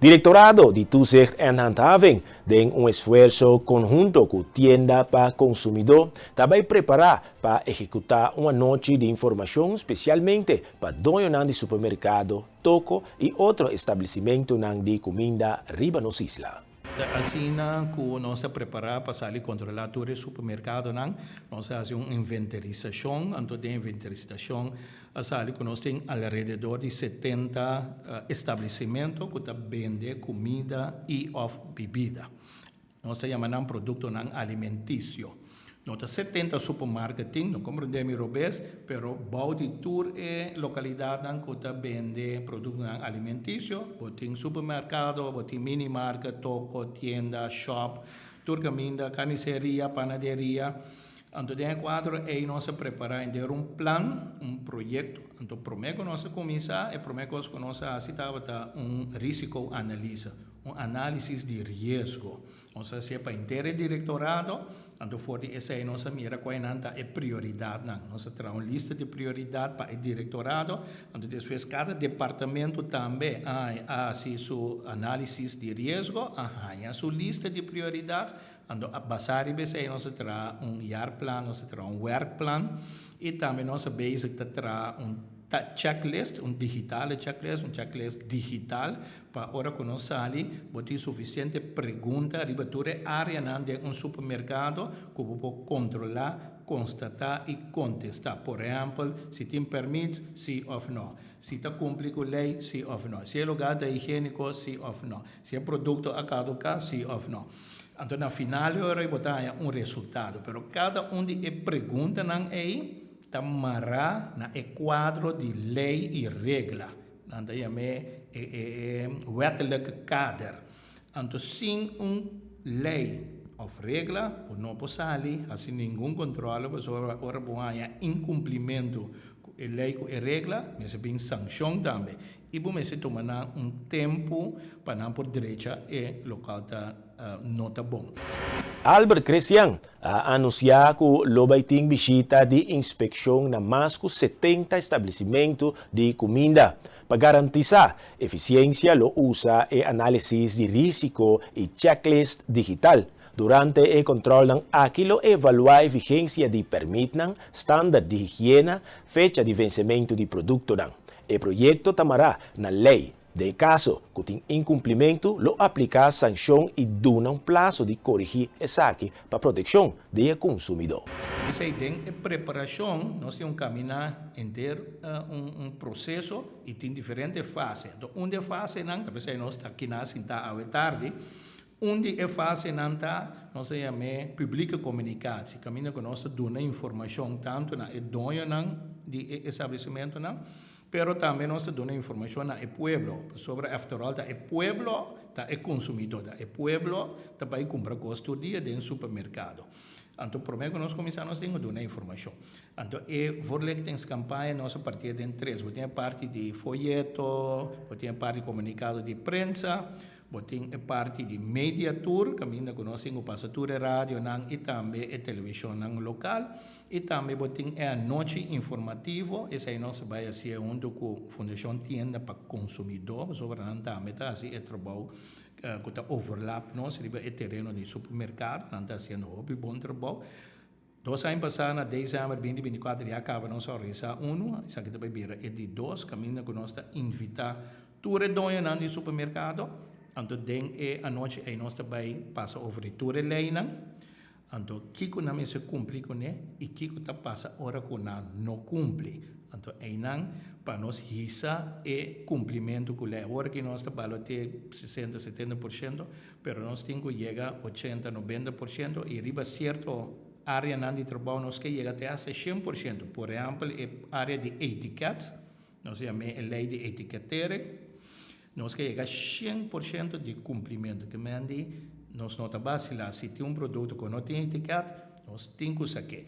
Directorado de Toezicht en Handhaving den un esfuerzo conjunto con Tienda para Consumidor también prepara para ejecutar una noche de información especialmente para dueños de supermercado, toco y otro establecimiento de comida arriba nos isla. Assim, nós preparamos para sair controlar todo o supermercado, nós fazemos uma inventarização, então de inventarização, que nós temos alrededor de 70 estabelecimentos que vendem comida e bebida. Nós chamamos produto alimentício. Nós temos 70 supermercados, não compreendemos robês, pero bau de tour e localidade que vende produto alimentício, botem supermercado, botem minimarket, toco, tienda, shop, tour caminda, carniceria, panaderia. Então, dentro do quadro, nós preparamos um plano, projeto. Então, primeiro nós começamos, primeiro nós citamos risco analisa, análise de risco. Nós fazemos para inteiro directorado, então, for essa nós mira qual é prioridade. Nós temos uma lista de prioridade para o directorado, então, depois cada departamento também há sua análise de risco, há sua lista de prioridades. Então, basado nesse, nós temos jaarplan, nós temos werkplan e também nós bezig checklist, digitale checklist, checklist digital para hora que nós saímos, botar suficiente pergunta riba toda área de supermercado que pode controlar, constatar e contestar. Por exemplo, se tem permite, sim ou não. Se está cumpre com a lei, sim ou não. Se é lugar higiênico, sim ou não. Se é produto a caducar, sim ou não. Então, na final, eu vou botar resultado. Mas cada de perguntas tamará na quadro de lei e regra. Então, é wettelijk kader. Então, sem lei ou regra, não pode sair, assim, nenhum controle, mas ora há incumprimento de lei e regra, mas tem sanção também. E vamos tomar tempo para não por direita e local nota bom. Albert Cristian anunciou que vai ter visita de inspeção na mais de 70 estabelecimentos de comida. Para garantizar eficiência, lo usa e análise de risco e checklist digital. Durante o controle, aquilo evalua a vigência de permite, standard de higiene, fecha de vencimento de produto. O projeto tamará na lei. De caso que tem incumprimento, lo aplica sanção e dá prazo de corrigir essa para proteção do consumidor. Essa ideia é preparação, nós temos caminhar inteiro processo e tem diferentes fases. Então, uma fase talvez nós está aqui na tarde. Uma fase nós chamamos pública comunicação, caminha que nós damos informação tanto na dono de estabelecimento pero também nós damos informação ao pueblo sobre, after all, o pueblo é consumidor, o pueblo vai comprar coisas todo dia dentro do supermercado. Então, primeiro nós começamos a dar informação. Então, voorlek tem campanha nossa partir de três. Tem a parte de folheto, tem a parte de comunicado de prensa, tem a parte de media tour, caminho que nós temos passatura rádio e também a televisão local. E também tem a noite informativa, essa é nossa vai ser onde a Fundação Tienda para Consumidor, sobre a também assim é trabalho que está overlap nós, riba é terreno de supermercado, não está sendo bom trabalho. 2 anos passados, na dezembro de 2024, já acaba nossa organização isso aqui também vira é de 2, caminho que nós está invitar toda dona de supermercado, então a noite aí nós também passa over toda lei. Então, kiko na se cumpre com ele e kiko ta passa hora com não cumpre. Então, aí para nós risa e cumprimento com ele. Agora que nós trabalhamos até 60, 70%, pero nós temos que chegar a 80, 90% e riba certo área de trabalho nós que chega até a 100%. Por exemplo, a área de etiquetas, nós chamamos a lei de etiquetere, nós que chega a 100% de cumprimento. Que mande nós nota base lá, se tem produto que não tem etiqueta, nós temos que saber.